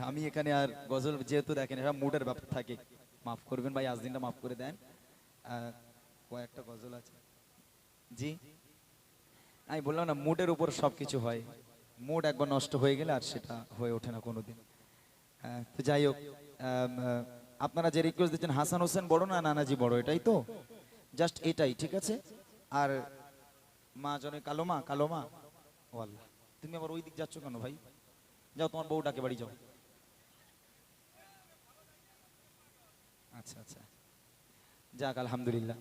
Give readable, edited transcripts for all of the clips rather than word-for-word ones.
আমি এখানে আর গজল যেহেতু দেখেন এটা মুডের ব্যাপার থাকে, মাফ করবেন ভাই, আজ দিনটা মাফ করে দেন। কয়েকটা গজল আছে জি, আমি বললাম না মুডের উপর সবকিছু হয়, মুড একবার নষ্ট হয়ে গেলে আর সেটা হয়ে ওঠে না কোনোদিন। তো যাই হোক, আপনারা যে রিকোয়েস্ট দিচ্ছেন হাসান হোসেন বড় না নানাজি বড়, এটাই তো, জাস্ট এটাই ঠিক আছে। আর মা জনে কালো মা, কালো মা, ও আল্লাহ, তুমি আবার ওই দিক যাচ্ছ কেন ভাই? যাও তোমার বউটাকে বাড়ি যাও। আচ্ছা আচ্ছা, যাক আলহামদুলিল্লাহ।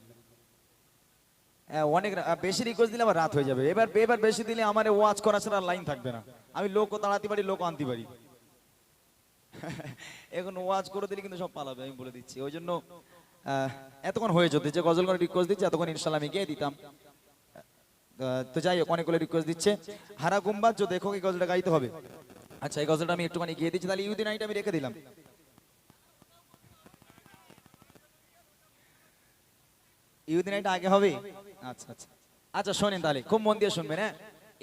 অনেক বেশি রিকোয়েস্ট দিলে আবার রাত হয়ে যাবে, এবার এবার বেশি দিলে আমার ওয়াজ করা ছাড়া লাইন থাকবে না। আমি লোকও তাড়াতে পারি, লোক আনতে পারি। এখন ওয়াজ করে দিলে কিন্তু সব পালাবে, আমি বলে দিচ্ছি। ওই জন্য এতক্ষণ হয়ে যেত যে গজল করে রিকোয়েস্ট দিচ্ছে, এতক্ষণ ইনশাল্লাহ আমি গিয়ে দিতাম। তো যাই হোক, অনেকগুলো রিকোয়েস্ট দিচ্ছে। হারা গুম্বাদ যে দেখো এই গজলটা গাইতে হবে। আচ্ছা, এই গজলটা আমি একটুখানি গিয়ে দিচ্ছি, তাহলে ইউদিন আইটা আমি রেখে দিলাম। ইউদিন আইটা আগে হবে। আচ্ছা আচ্ছা আচ্ছা, শোনেন তাহলে খুব মন দিয়ে শুনবেন। হ্যাঁ,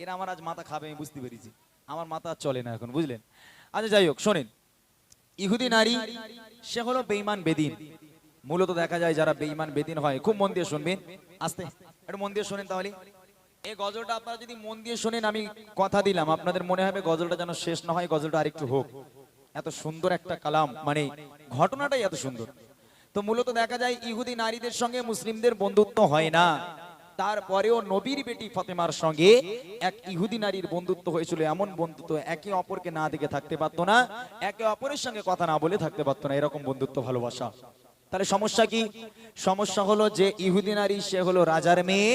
এরা আমার আজ মাথা খাবে আমি বুঝতে পেরেছি, আমার মাথা চলে না এখন, বুঝলেন? আচ্ছা যাই হোক, শোনেন। ইহুদি নারী সে হলো বেঈমান বেদিন। মূলত দেখা যায় যারা বেঈমান বেদিন হয়, খুব মন দিয়ে শুনবেন, আস্তে একটু মন দিয়ে শোনেন। তাহলে এই গজলটা আপনারা যদি মন দিয়ে শোনেন, আমি কথা দিলাম আপনাদের মনে হবে গজলটা যেন শেষ না হয়, গজলটা আরেকটু হোক। এত সুন্দর একটা কালাম, মানে ঘটনাটাই এত সুন্দর। তো মূলত দেখা যায় ইহুদি নারীদের সঙ্গে মুসলিমদের বন্ধুত্ব হয় না, তারপরেও নবীর বেটি ফাতেমার সঙ্গে এক ইহুদি নারীর বন্ধুত্ব হয়েছিল। এমন বন্ধুত্ব, একে অপরকে না দেখে থাকতে পারতো না, একে অপরের সঙ্গে কথা না বলে থাকতে পারতো না, এরকম বন্ধুত্ব ভালোবাসা। তাহলে সমস্যা কি? সমস্যা হলো যে ইহুদি নারী সে হলো রাজার মেয়ে,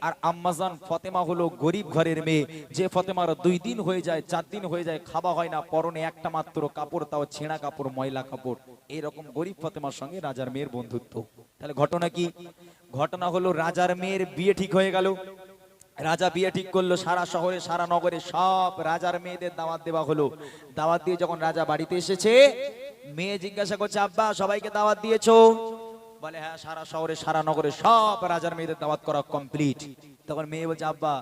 আর আম্মাজান ফাতেমা হলো গরিব ঘরের মেয়ে। যে ফাতেমার 2 দিন হয়ে যায়, 4 দিন হয়ে যায় খাওয়া হয় না, পরনে একটা মাত্র কাপড়, তাও ছেঁড়া কাপড়, ময়লা কাপড়। এইরকম গরিব ফাতেমার সঙ্গে রাজার মেয়ের বন্ধুত্ব। তাহলে ঘটনা কি? ঘটনা হলো রাজার মেয়ের বিয়ে ঠিক হয়ে গেল। রাজা বিয়ে ঠিক করলো, সারা শহরে সারা নগরে সব রাজার মেয়েদের দাওয়াত দেওয়া হলো। দাওয়াত দিয়ে যখন রাজা বাড়িতে এসেছে, মেয়ে জিজ্ঞাসা করছে, আব্বা সবাইকে দাওয়াত দিয়েছো? বলে হ্যাঁ, সারা শহরে সারা নগরে সব রাজার মেয়েদের দাওয়াত করা কমপ্লিট। তখন মেয়ে বলছে, আব্বা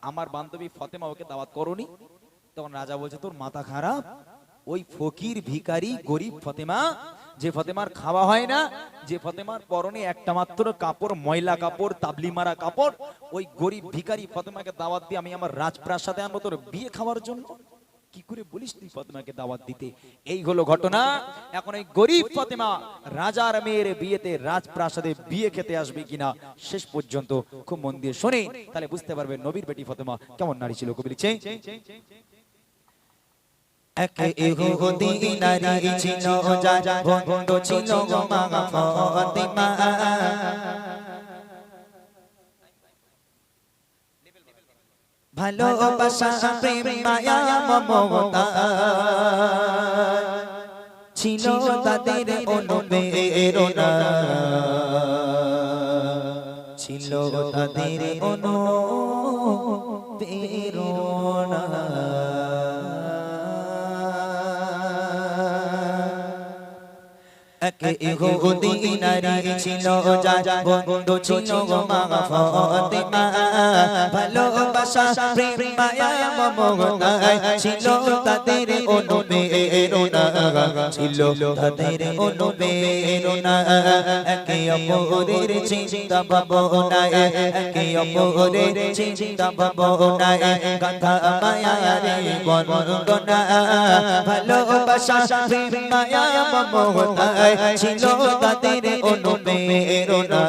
আমার বান্ধবী ফাতেমা, ওকে দাওয়াত করোনি? তখন রাজা বলছে, তোর মাথা খারাপ? ওই ফকির ভিখারি গরিব ফাতেমা, যে ফাতেমার খাওয়া হয় না, যে ফাতেমার পরনে একটা মাত্র কাপড়, ময়লা কাপড়, তাবলি মারা কাপড়, ওই গরিব ভিখারি ফাতেমাকে দাওয়াত দিয়ে আমি আমার রাজপ্রাসাদে আনবো তোর বিয়ে খাওয়ার জন্য? কি করে বলিস তুই ফাতেমাকে দাওয়াত দিতে? এই হলো ঘটনা। এখন এই গরিব ফাতেমা রাজার মেয়ের বিয়েতে রাজপ্রাসাদে বিয়ে খেতে আসবে কিনা, শেষ পর্যন্ত খুব মন দিয়ে শুনে, তাহলে বুঝতে পারবেন নবীর বেটি ফাতেমা কেমন নারী ছিল। কবি লিখছে, এক ইহুদি নারী ছিল, যার বন্ধু ছিল মা ফাতেমা। ভালোবাসা প্রেম মায়া মমতা ছিল তাদের অনুপ্রেরণা, ছিল তাদের অনুপ্রেরণা। এক ইহুদি নারী ছিল, যার বন্ধু ছিল মা ফাতেমা। ভালোবাসা প্রেম মায়া মমতা ছিল তাদের অনুপ্রেরণা, ছিল তাদের অনুপ্রেরণা। একে অপরের চিন্তা ভাবনায়, একে অপরের চিন্তা ভাবনায় গাথা মায়ারে বন্দনা। ভালোবাসা প্রেম মায়া মমতা ছিল তাদের অনুপ্রেরণা,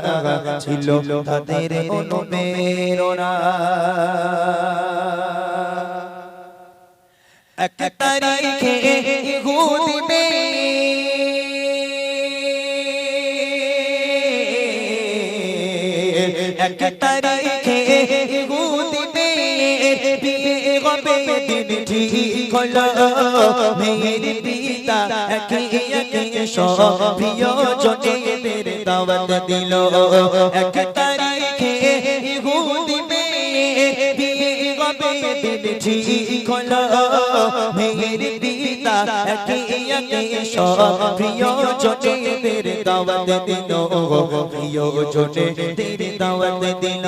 ছিল তাদের অনুপ্রেরণা। এক তারিখে ইহুদি মেয়ে এক তারিখে ইহুদি মেয়ের বিয়ে হবে, দিন ঠিক হলো। মেয়ের পিতা একে একে সব প্রিয়জনেদের দাওয়াত দিল। এক তারিখে ইহুদি মেয়ের বিয়ে হবে, দিন ঠিক হলো। মেয়ের পিতা একে একে সব প্রিয়জনেদের দাওয়াত দিল প্রিয়জনেদের দাওয়াত দিল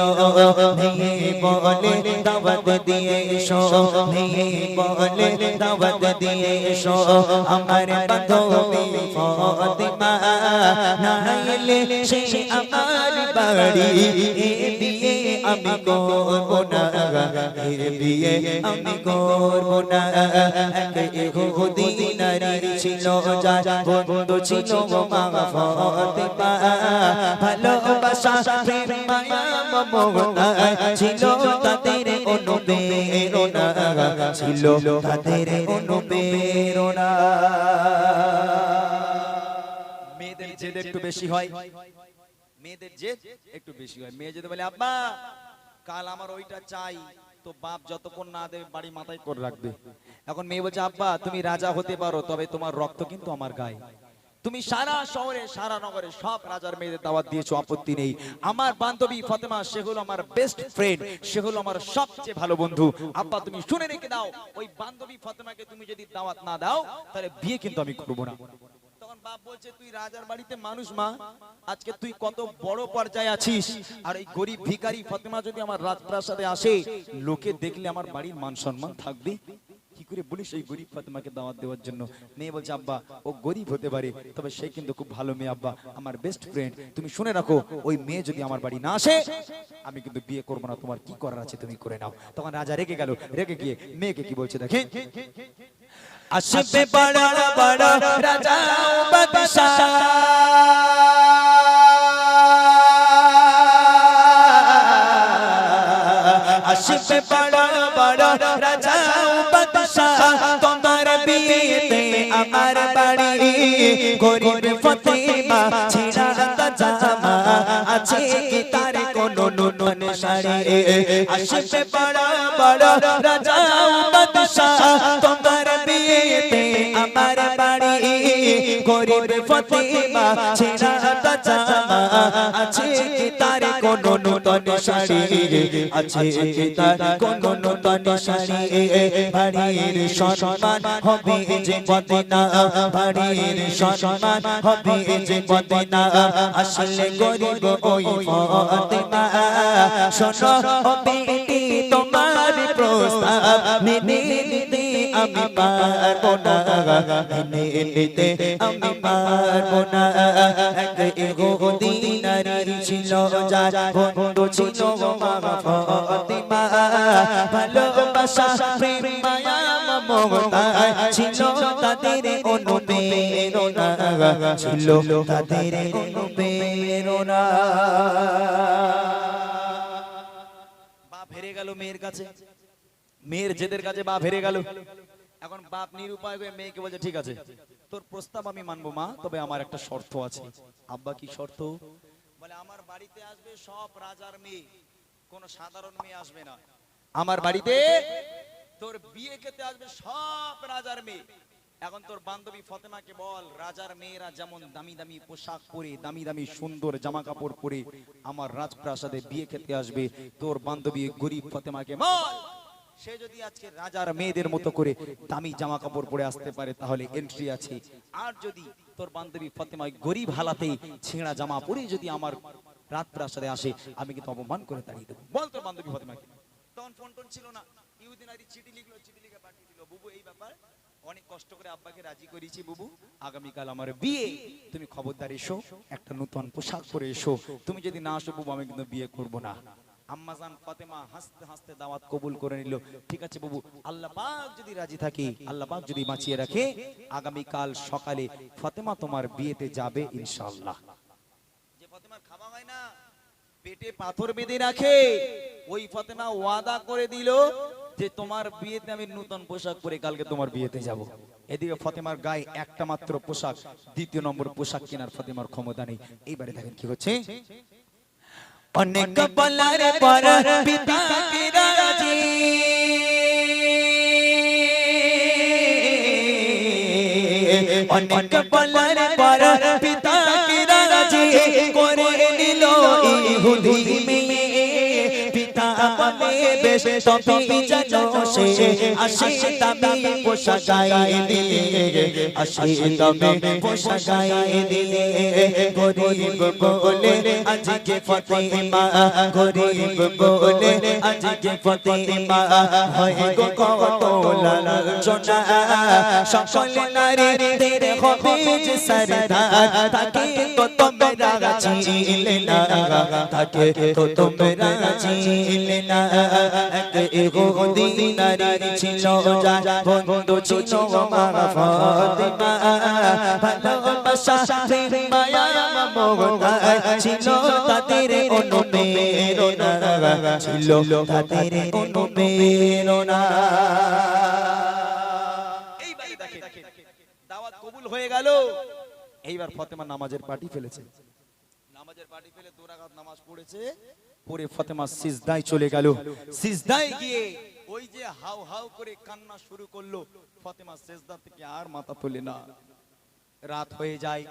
মেয়ে বলে দাওয়াত দিয়ে এসো মেয়ে বলে দাওয়াত দিয়ে এসো আমার বান্ধবী ফাতেমা না এলে সে আমার বাড়ি এ বিয়ে আমি করব না এ বিয়ে আমি করব না এক ইহুদি নারী ছিল যার বন্ধু ছিল মা ফাতেমা ভালোবাসা প্রেম মায়া মমতা ছিল তাদের অনুপ্রেরণা ছিল তাদের অনুপ্রেরণা মেয়েদের জেদ একটু বেশি হয়, মেয়েদের জেদ একটু বেশি হয়। মেয়ে যদি বলে আব্বা কাল আমার ওইটা চাই, তো বাপ যতক্ষণ না দেবে বাড়ি মাথায় করে রাখবে। এখন মেয়ে বলছে আব্বা তুমি রাজা হতে পারো, তবে তোমার রক্ত কিন্তু আমার গায়ে। তুমি সারা শহরে সারা নগরে সব রাজার মেয়েদের দাওয়াত দিয়েছো, আপত্তি নেই। আমার বান্ধবী ফাতেমা সে হলো আমার বেস্ট ফ্রেন্ড, সে হলো আমার সবচেয়ে ভালো বন্ধু। আব্বা তুমি শুনে রেখে দাও, ওই বান্ধবী ফাতেমাকে তুমি যদি দাওয়াত না দাও তাহলে বিয়ে কিন্তু আমি করবো না। তখন বাপ বলছে তুই রাজার বাড়িতে মানুষ মা, আজকে তুই কত বড় পর্যায়ে আছিস, আর এই গরিব ভিখারি ফাতেমা যদি আমার রাজপ্রাসাদে আসে, লোকে দেখলে আমার বাড়ির মান সম্মান থাকবে? কি করে বলিস এই গরিব ফাতেমাকে দাওয়াত দেওয়ার জন্য? মেয়ে বলছে আব্বা ও গরিব হতে পারে, তবে সে কিন্তু খুব ভালো মেয়ে আব্বা, আমার বেস্ট ফ্রেন্ড। তুমি শুনে রাখো, ওই মেয়ে যদি আমার বাড়ি না আসে আমি কিন্তু বিয়ে করবো না, তোমার কি করার আছে তুমি করে নাও। তখন রাজা রেগে গেল, রেগে গিয়ে মেয়েকে কি বলছে দেখে, আসবে বড় বড় রাজা বাদশাহ আসবে বড় বড় রাজা বাদশাহ তোমার বিয়েতে আমার বাড়ি গরিব ফাতেমা ছিড়া জামা আছে কি তার কোনো নতুন শাড়ি আসবে বড় বড় রাজা বাদশাহ তোমার বিয়েতে আমার বাড়ি গরিব ফাতেমা ছিড়া জামা আছে কি তার কোনো নতুন শাড়ি আছে কি তার কোনো নতুন শাড়ি বাড়ির সম্মান হবে যে মদিনা বাড়ির সম্মান হবে যে মদিনা আসলে গরিব ওই ফাতেমা শোনো বেটি তোমার প্রস্তাব মেনে নিতে আমি পারবো না মেনে নিতে আমি পারবো না এক ইহুদি নারী ছিল যার বন্ধু ছিল মা ফাতেমা ভালোবাসা প্রেম মায়া মমতা ছিল তাদের অনুপ্রেরণা ছিল তাদের অনুপ্রেরণা। বাপ হেরে গেল মেয়ের কাছে, মেয়ের জেদের কাছে বাপ হেরে গেল। এখন বাপ নিরুপায় হয়ে মেয়েকে বলছে ঠিক আছে তোর প্রস্তাব আমি মানবো মা, তবে আমার একটা শর্ত আছে। আব্বা কি শর্ত? বলে আমার বাড়িতে আসবে সব রাজার মেয়ে, কোনো সাধারণ মেয়ে আসবে না। আমার বাড়িতে তোর বিয়ে খেতে আসবে সব রাজার মেয়ে। এখন তোর বান্ধবী ফাতেমাকে বল রাজার মেয়েরা যেমন দামি দামি পোশাক পরে দামি দামি সুন্দর জামা কাপড় পরে আমার রাজপ্রাসাদে বিয়ে খেতে আসবে, তোর বান্ধবী গরিব ফাতেমাকে বল সে যদি আজকে রাজার মেয়েদের মতো করে দামি জামা কাপড় পরে আসতে পারে তাহলে এন্ট্রি আছে। আর যদি তোর বান্ধবী ফাতেমা গরিব হালাতে ছেঁড়া জামা পরে যদি আমার রাজপ্রাসাদে আসে, আমি কিন্তু অপমান করে তাড়িয়ে দেবো। বল তোর বান্ধবী ফাতেমাকে। তখন ফোন টোন ছিল না, ইহুদি নারী চিঠি লিখলো, চিঠি লিখে পাঠিয়ে দিল, বুবু এই ব্যাপার অনেক কষ্ট করে আব্বাকে রাজি করেছি বুবু, আগামীকাল আমার বিয়ে, তুমি খবরদার এসো, একটা নতুন পোশাক পরে এসো, তুমি যদি না আসো বুবু আমি কিন্তু বিয়ে করব না। আম্মাজান ফাতেমা হাসতে হাসতে দাওয়াত কবুল করে নিল। ঠিক আছে বাবু, আল্লাহ পাক যদি রাজি থাকে, আল্লাহ পাক যদি বাঁচিয়ে রাখে, আগামী কাল সকালে ফাতেমা তোমার বিয়েতে যাবে ইনশাআল্লাহ। যে ফাতেমার খাওয়া হয় না, পেটে পাথর বেঁধে রাখে, ওই ফাতেমা ওয়াদা করে দিল যে তোমার বিয়েতে আমি নতুন পোশাক পরে কালকে তোমার বিয়েতে যাব। এদিকে ফাতেমার গায়ে একটা মাত্র পোশাক, দ্বিতীয় নম্বর পোশাক কেনার ফাতেমার ক্ষমতা নেই। এইবারে দেখেন কি হচ্ছে। অনেক বলার পর পিতা কি রাজি, অনেক বলার পর পিতা কি রাজি করে নিল ইহুদি মেয়ে। পিতা বলে বেশ তবে জানো সে আসে তবে পোশাক গায়ে দিয়ে আসে তবে পোশাক গায়ে দিয়ে গরিব বলে আজকে ফাতেমা গরিব বলে আজকে ফাতেমা হয় গো কত লাঞ্ছনা সকল নারীদের হবে যে সরদার তাকে তো তোমরা চিনলে না তাকে তো তোমরা চিনলে না এক ইহুদি নারী ছিল যার বন্ধু ছিল মা ফাতেমা ভালোবাসা মায়া মমতা ছিল তাদের অনুপ্রেরণা ছিল তাদের অনুপ্রেরণা এইবারে দেখেন দাওয়াত কবুল হয়ে গেল। এইবার ফাতেমা নামাজের পার্টি ফেলেছে, নামাজের পার্টি ফেলে 2 রাকাত নামাজ পড়েছে, পরে ফাতেমা সিজদায় চলে গেল। সিজদায় গিয়ে ওই যে হাউ হাউ করে কান্না শুরু করলো। ফাতেমা সিজদা থেকে আর মাথা তোলে না। রাত হয়ে যায়,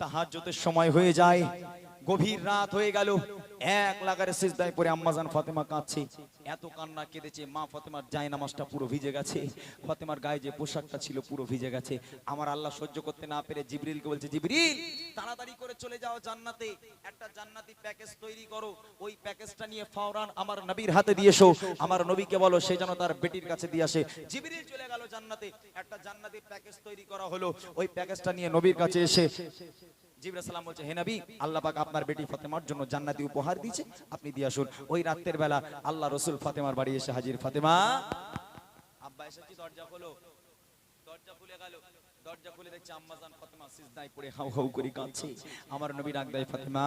তাহাজ্জুদের সময় হয়ে যায়, গভীর রাত হয়ে গেল। এক লাগারে সিজদায় পড়ে আম্মাজান ফাতেমা কাঁদছে, এত কান্না কেঁদেছে। মা ফাতেমার জায়নামাজটা পুরো ভিজে গেছে, ফাতেমার গায়ে যে পোশাকটা ছিল পুরো ভিজে গেছে। আমার আল্লাহ সহ্য করতে না পেরে জিবরিলকে বলছে, জিবরিল তাড়াতাড়ি করে চলে যাও জান্নাতে, একটা জান্নাতি প্যাকেজ তৈরি করো, ওই প্যাকেজটা নিয়ে ফাওরান আমার নবীর হাতে দিয়ে এসো। আমার নবীকে বলো সে যেন তার বেটির কাছে দিয়ে আসে। জিবরিল চলে গেল জান্নাতে, একটা জান্নাতি প্যাকেজ তৈরি করা হলো। ওই প্যাকেজটা নিয়ে নবীর কাছে এসে জিবরাইল সালাম বলছে, হে নবী, আল্লাহ পাক আপনার বেটি ফাতেমার জন্য জান্নাতি উপহার দিয়েছে, আপনি দিয়ে আসুন। ওই রাতের বেলা আল্লাহ রাসূল ফাতেমার বাড়ি এসে হাজির। ফাতেমা, আব্বা এসেছি, দরজা খোলো। দরজা খুলে গেল, দরজা খুলে দেখছে আম্মাজান ফাতেমা সিজদায় পড়ে হাউ হাউ করে কাঁদছে। আমার নবী ডাক দেয়, ফাতেমা।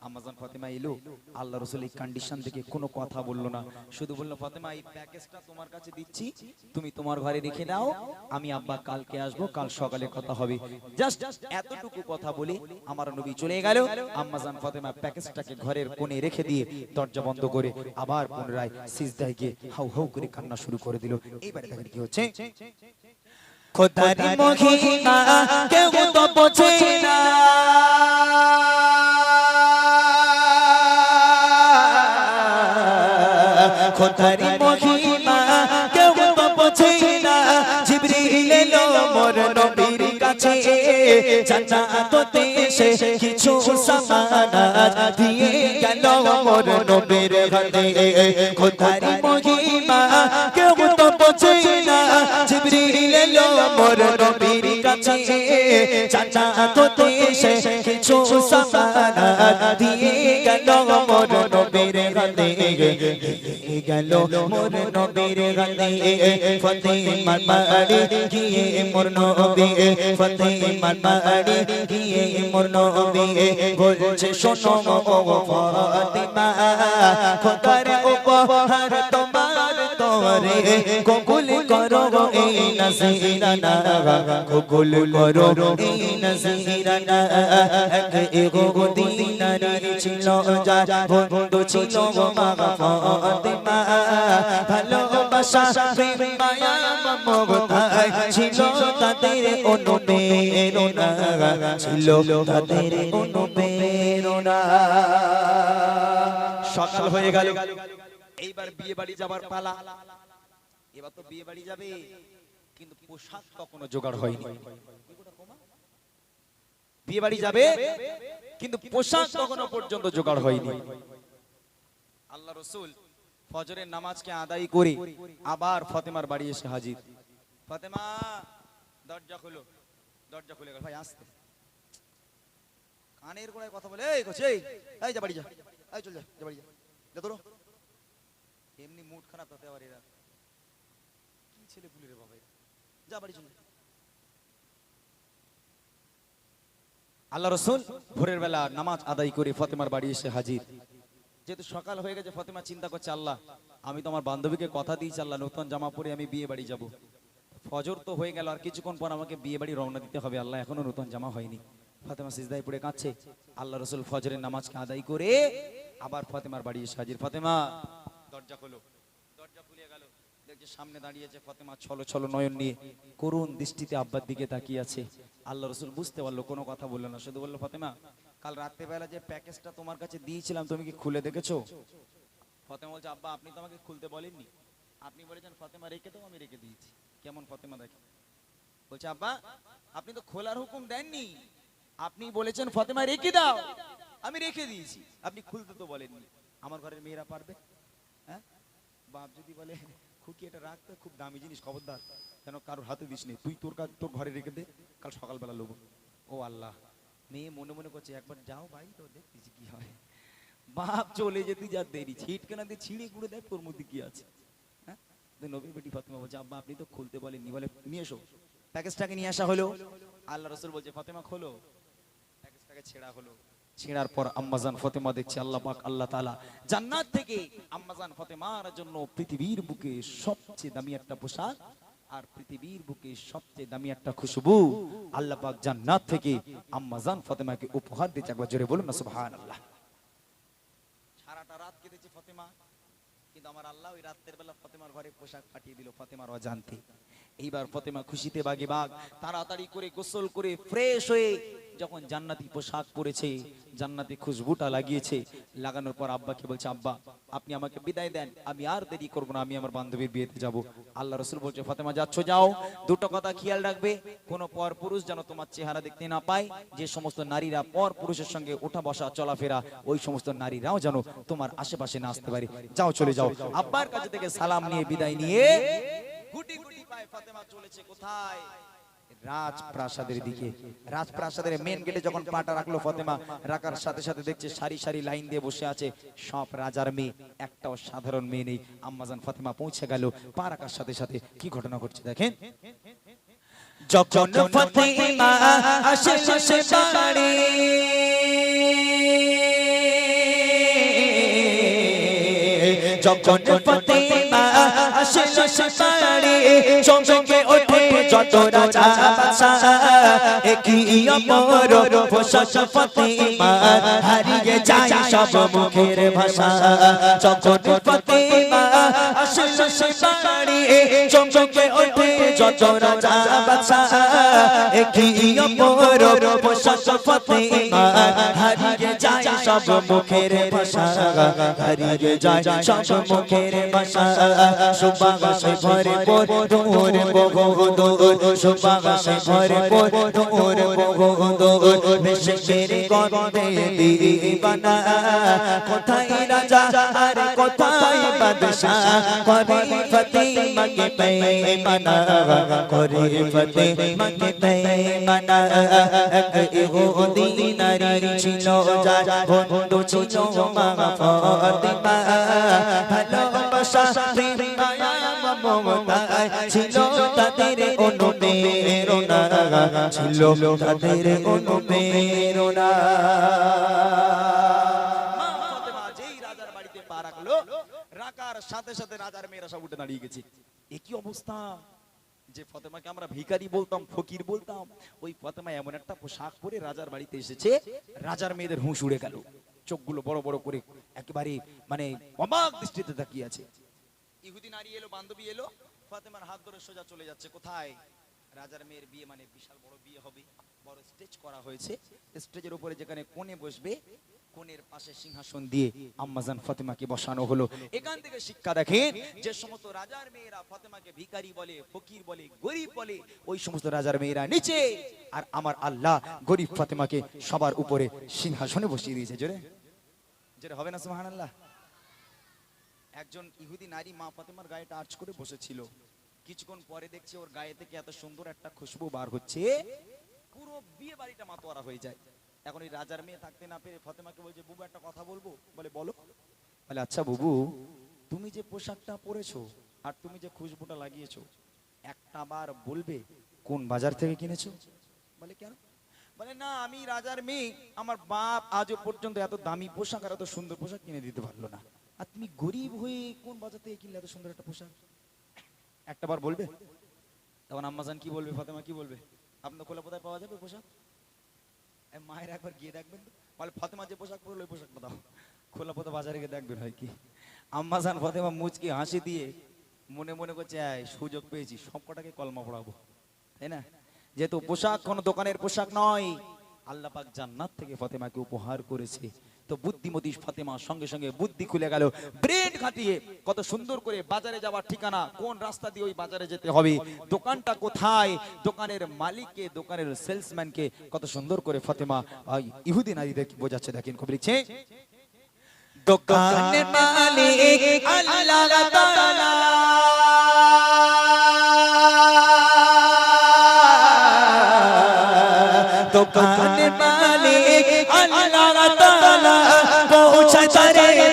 আম্মাজান ফাতেমা এলো। আল্লাহ রাসূল এই কন্ডিশন দেখে কোনো কথা বললো না, শুধু বলল, ফাতেমা এই প্যাকেজটা তোমার কাছে দিচ্ছি, তুমি তোমার ঘরে রেখে দাও, আমি আব্বা কালকে আসবো, কাল সকালে কথা হবে। জাস্ট এতটুকু কথা বলে আমার নবী চলে গেল। আম্মাজান ফাতেমা প্যাকেজটাকে ঘরের কোণে রেখে দিয়ে দরজা বন্ধ করে আবার পুনরায় সিজদায় গিয়ে হাউ হাউ করে কান্না শুরু করে দিল। এইবারে দেখেন কি হচ্ছে। খোদার মহিমা কেউ তো বোঝে না, খোদার মহিমা কেউ তো বোঝে না। জিবরিল এলো মোর নবীর কাছে, জান্নাতে এসে কিছু সামানাত দিয়ে গেল মোর নবীর হাতে। খোদার মহিমা কেউ তো বোঝে না, জিবরিল এলো মোর নবীর কাছে, জান্নাতে এসে কিছু সামানাত দিয়ে গেল মোর নবীর হাতে। গেল মোর নবীর হাতে, ফাতেমার বাড়ি গিয়ে মোর নবী, ফাতেমার বাড়ি গিয়ে মোর নবী বলছে, শোনো ফাতেমা, খোদার উপহার তোমার তরে, কবুল করো এই নজরানা, কবুল করো এই নজরানা। এক ইহুদি নারী ছিল যার বন্ধু ছিল মা ফাতেমা, ভালোবাসা প্রেম মায়া মমতা ছিল তাদের অনুপ্রেরণা, ছিল তাদের অনুপ্রেরণা। সকাল হয়ে গেল, এইবার বিয়ে বাড়ি যাবার পালা। এবার তো বিয়ে বাড়ি যাবে, কিন্তু পোশাক তখনো জোগাড় হয়নি। বিয়ে বাড়ি যাবে, কিন্তু পোশাক তখনো পর্যন্ত জোগাড় হয়নি। আল্লাহ রাসূল ফজরের নামাজকে আদায় করে আবার ফাতেমার বাড়ি এসে হাজির। ফাতেমা, দরজা খোলো। দরজা খুলে গেল। ভাই আসতে, কানের গোড়ায় কথা বলে, এই কোছে, এই যা বাড়ি যা, এই চল যা, যা বাড়ি যা, যা তোর। এমনি মুড খারাপ হতে পারে, এরা কি ছেলে পুলে রে বাবা, যা বাড়ি চল। আল্লাহ রাসূল ভোরের বেলা নামাজ আদায় করে ফাতেমার বাড়ি এসে হাজির। যেহেতু সকাল হয়ে গেছে, ফাতেমা চিন্তা করছে, আল্লাহ আমি তো আমার বান্ধবীকে কথা দিয়েছি, আল্লাহ নতুন জামা পরে আমি বিয়ে বাড়ি যাব। ফজর তো হয়ে গেল, আর কিছুক্ষণ পর আমাকে বিয়ে বাড়ি রওনা দিতে হবে, আল্লাহ এখনো নতুন জামা হয়নি। ফাতেমা সিজদায় পড়ে কাঁদছে। আল্লাহ রাসূল ফজরের নামাজকে আদায় করে আবার ফাতেমার বাড়ি এসে হাজির। ফাতেমা, দরজা খোলো। দরজা খুলে গেল, দেখছে সামনে দাঁড়িয়েছে ফাতেমা ছলো ছলো নয়ন নিয়ে, করুণ দৃষ্টিতে আব্বার দিকে তাকিয়ে আছে। আল্লাহ রাসূল বুঝতে পারলো, কোনো কথা বললো না, শুধু বললো, ফাতেমা কাল রাত্রেবেলা যে প্যাকেজটা তোমার কাছে দিয়েছিলাম তুমি কি খুলে দেখেছো? ফতেমা বলছে আব্বা আপনি তো আমাকে খুলতে বলেননি, আপনি বলেছেন ফতেমা রেখে দাও, আমি রেখে দিয়েছি। কেমন ফতেমা দেখে, বলছে আব্বা আপনি তো খোলার হুকুম দেননি, আপনি বলেছেন ফতেমা রেখে দাও, আমি রেখে দিয়েছি, আপনি খুলতে তো বলেননি। আমার ঘরের মেয়েরা পারবে? হ্যাঁ, বাপ যদি বলে খুকি এটা রাখতে খুব দামি জিনিস, খবরদার যেন কারোর হাতে দিস নি, তুই তোর কাজ তোর ঘরে রেখে দে, কাল সকালবেলা লোবো। ও আল্লাহ, মেয়ে মনে মনে করছে একবার যাও ভাই তো দেখতেছি কি হয়। বাপ চলে যেতে যা দেরি, ছিটকানা দিয়ে ছিঁড়ে গুঁড়ে দেয়, তোর মধ্যে কি আছে। হ্যাঁ, তো নবীর বেটি ফাতেমা বলছে আব্বা আপনি তো খুলতে বলেননি, বলে নিয়ে এসো। প্যাকেজটাকে নিয়ে আসা হলো, আল্লাহ রাসূল বলছে ফাতেমা খোলো। প্যাকেজটাকে ছেঁড়া হলো, ছেঁড়ার পর আম্মাজান ফাতেমা দেখছে আল্লাহ পাক আল্লাহ তাআলা জান্নাত থেকে আম্মাজান ফাতেমার জন্য পৃথিবীর বুকে সবচেয়ে দামি একটা পোশাক আর পৃথিবীর বুকে সবচেয়ে দামি একটা খুশবু আল্লাহ পাক জান্নাত থেকে আম্মাজান ফাতেমাকে উপহার দিয়েছে। একবার জোরে বলুন না সুবহানাল্লাহ। সারাটা রাত কেঁদেছে ফাতেমা, কিন্তু আমার আল্লাহ ওই রাতের বেলা ফাতেমার ঘরে পোশাক পাঠিয়ে দিল ফাতেমার অজান্তে। এইবার ফাতেমা খুশিতে বাগে বাগ, তাড়াতাড়ি করে গোসল করে ফ্রেশ হয়ে যখন জান্নাতি পোশাক পরেছে, জান্নাতি খুশবুটা লাগিয়েছে, লাগানোর পর আব্বাকে বলছে আব্বা আপনি আমাকে বিদায় দেন, আমি আর দেরি করব না, আমি আমার বান্ধবীর বিয়েতে যাব। আল্লাহ রাসূল বলছে ফাতেমা যাচ্ছ যাও, দুটো কথা খেয়াল রাখবে, কোন পর পুরুষ যেন তোমার চেহারা দেখতে না পায়, যে সমস্ত নারীরা পর পুরুষের সঙ্গে ওঠা বসা চলাফেরা ওই সমস্ত নারীরাও যেন তোমার আশেপাশে না আসতে পারে, যাও চলে যাও। আব্বার কাছে থেকে সালাম নিয়ে বিদায় নিয়ে গুটি গুটি পায়ে ফাতেমা চলেছে কোথায়? রাজপ্রাসাদের দিকে। রাজপ্রাসাদের মেন গেটে যখন পাটা রাখলো ফাতেমা, রাখার সাথে সাথে দেখছে সারি সারি লাইন দিয়ে বসে আছে সব রাজার মেয়ে, একটাও সাধারণ মেয়ে নেই। আম্মাজান ফাতেমা পৌঁছে গেল, পা রাখার সাথে সাথে কি ঘটনা ঘটছে দেখেন। যখন ফাতেমা আসে সে বাড়ি, যখন ফাতেমা আসে সে বাড়ি, চমকে ওঠে যত রাজা বাদশা, একই অপর পোশাক ফাতেমা, হারিয়ে যায় সব মুখের ভাষা। যখন ফাতেমা আসে সে বাড়ি, চমকে ওঠে যত রাজা বাদশা, একই অপর পোশাক ফাতেমা, হারিয়ে যায় সব মুখের ভাষা, হারিয়ে যায় সব মুখের ভাষা। সুবাসে ভরপুর দূর বহুদূর, সুবাসে ভরপুর দূর বহুদূর, মিশকের গন্ধে দিবানা, কোথায় রাজা আর কোথায় বাদশা, করে ফাতেমাকে বেঈমানা, করে ফাতেমাকে বেঈমানা। এক ইহুদি নারী ছিল যার বন্ধু ছিল মা ফাতেমা, ভালোবাসা প্রেম মায়া মমতা ছিল তাদের অনুপ্রেরণা, ছিল তাদের অনুপ্রেরণা। ফাতেমা যেই রাজার বাড়িতে পা রাখলো, রাখার সাথে সাথে রাজার মেয়েরা সব উঠে দাঁড়িয়ে গেছে। এ কি অবস্থা, যে ফাতেমাকে আমরা ভিখারি বলতাম, ফকির বলতাম, ওই ফাতেমা এমন একটা পোশাক পরে রাজার বাড়িতে এসেছে, রাজার মেয়েদের হুঁশ উড়ে গেল, চোখগুলো বড় বড় করে একেবারে মানে অবাক দৃষ্টিতে তাকিয়ে আছে। ইহুদি নারী এলো, বান্ধবী এলো, ফাতেমার হাত ধরে সোজা চলে যাচ্ছে কোথায়? রাজার মেয়ের বিয়ে মানে বিশাল বড় বিয়ে হবে, বড় স্টেজ করা হয়েছে, স্টেজের উপরে যেখানে কোণে বসবে, কোণের পাশে সিংহাসন দিয়ে আম্মাজান ফাতেমাকে বসানো হলো। এখান থেকে শিক্ষা দেখেন, যে সমস্ত রাজার মেয়েরা ফাতেমাকে ভিখারি বলে, ফকির বলে, গরিব বলে, ওই সমস্ত রাজার মেয়েরা নিচে, আর আমার আল্লাহ গরিব ফাতেমাকে সবার উপরে সিংহাসনে বসিয়ে দিয়েছে। জোরে জোরে হবে না সুবহানাল্লাহ। একজন ইহুদি নারী মা ফাতেমার গায়ে টাচ করে বসেছিল, কিছুক্ষণ পরে দেখছে ওর গায়ে থেকে এত সুন্দর একটা খুশবু বার হচ্ছে, পুরো বিয়ে বাড়িটা মাতোয়ারা হয়ে যায়। এখন ওই রাজার মেয়ে থাকতে না পেরে ফাতেমাকে বলছে বুবু একটা কথা বলবো, বলে বলো। বলে আচ্ছা বুবু, তুমি যে পোশাকটা পরেছো আর তুমি যে খুশবুটা লাগিয়েছো, একটা বার বলবে কোন বাজার থেকে কিনেছো? বলে কেন? বলে না আমি রাজার মেয়ে, আমার বাপ আজও পর্যন্ত এত দামি পোশাক আর এত সুন্দর পোশাক কিনে দিতে পারলো না, আর তুমি গরিব হয়ে কোন বাজার থেকে কিনলে এত সুন্দর একটা পোশাক, একটা বার বলবে? তখন আম্মাজান কি বলবে, ফাতেমা কি বলবে, আপনার খোলা কোথায় পাওয়া যাবে পোশাক? মায়ের একবার গিয়ে দেখবেন তো, বলে ফাতেমা যে পোশাক পরলো ওই পোশাকটা দাও, খোলা পথে বাজারে গিয়ে দেখবেন হয় কি। আম্মাজান ফাতেমা মুচকি হাসি দিয়ে মনে মনে করছে সুযোগ পেয়েছি, সব কটাকে কলমা পড়াবো, তাই না? যেহেতু পোশাক কোনো দোকানের পোশাক নয়, আল্লাহ পাক জান্নাত থেকে ফাতেমাকে উপহার করেছে, তো বুদ্ধিমতী ফাতেমা সঙ্গে সঙ্গে বুদ্ধি খুলে গেল, ব্রেন খাটিয়ে কত সুন্দর করে বাজারে যাওয়ার ঠিকানা, কোন রাস্তা দিয়ে ওই বাজারে যেতে হবে, দোকানটা কোথায়, দোকানের মালিককে, দোকানের সেলসম্যানকে কত সুন্দর করে ফাতেমা ইহুদি নারীদের বোঝাচ্ছে। দেখেন কবি লিখছে, দোকানের মালিক আল্লাহ তাআলা, দোকানের মালিক আল্লাহ তাআলা, পৌঁছায়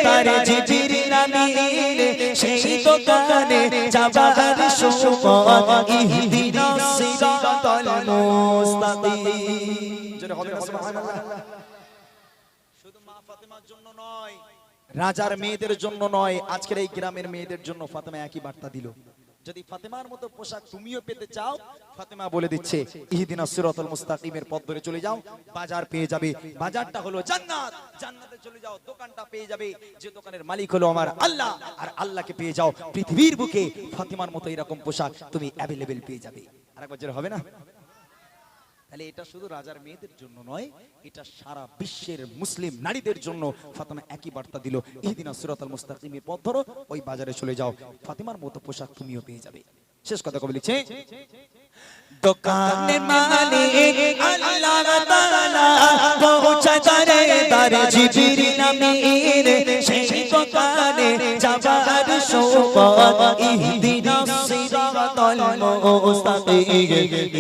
তারে জিবরিল আমিন, সেই দোকানে যাবার সময় ইহদিনাস সিরাতাল মুস্তাকিম। জোরে হবে না সুবহানাল্লাহ। শুধু মা ফাতেমার জন্য নয়, রাজার মেয়েদের জন্য নয়, আজকের এই গ্রামের মেয়েদের জন্য ফাতেমা একই বার্তা দিল। যদি ফাতেমার মতো পোশাক তুমিও পেতে চাও, ফাতেমা বলে দিচ্ছে ইহদিনাস সিরাতাল মুস্তাকিমের পথ ধরে চলে যাও, বাজার পেয়ে যাবে। বাজারটা হলো জান্নাত, জান্নাতে চলে যাও, দোকানটা পেয়ে যাবে, যে দোকানের মালিক হলো আমার আল্লাহ, আর আল্লাহকে পেয়ে যাও। পৃথিবীর বুকে ফাতেমার মতো এরকম পোশাক তুমি অ্যাভেলেবেল পেয়ে যাবে। আরেকবার জোরে হবে না? তাহলে এটা শুধু রাজার মেয়েদের জন্য নয়, এটা সারা বিশ্বের মুসলিম নারীদের জন্য ফাতেমা একই বার্তা দিল, ইহদিনাস সিরাতাল মুস্তাকিমের পথ ধরো, ওই বাজারে চলে যাও, ফাতেমার মতো পোশাক তুমিও পেয়ে যাবে। শেষ কথা কবি লিখছে, দোকানের মালিক আল্লাহ তাআলা, পৌঁছায় তারে জিবরিল আমিন, সেই দোকানে যাবার সময় ইহদিনাস সিরাতাল মুস্তাকিম,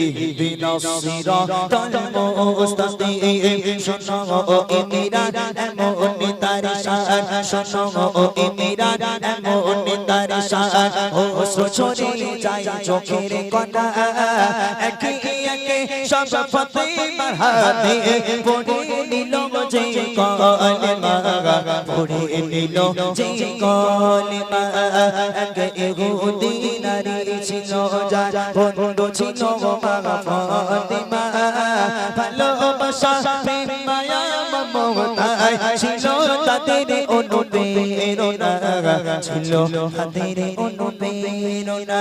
ইহদিনাস সিরাতাল মুস্তাকিম। শোনো ইমিরান এমন তার শান, শোনো ইমিরান এমন তার শান, ও সোচরে যায় চোখের কণা, একে একে সব ফাতেমার হাতে পড়ে নিল যে কলেমা, পড়ে নিল যে কলেমা। এক ইহুদি নারী ছিল যার বন্ধু ছিল মা ফাতেমা, ভালোবাসা প্রেম মায়া মমতায় ছিল তাদের অনুপ্রেরণা, ছিল তাদের অনুপ্রেরণা,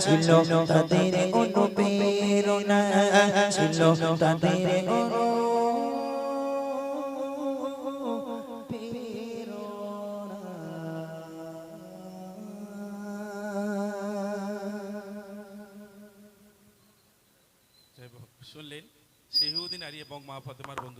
ছিল তাদের অনুপ্রেরণা, ছিল তাদের শুনলেন, সেহুদ্দিন আলী এবং মা ফাতেমার বন্ধু।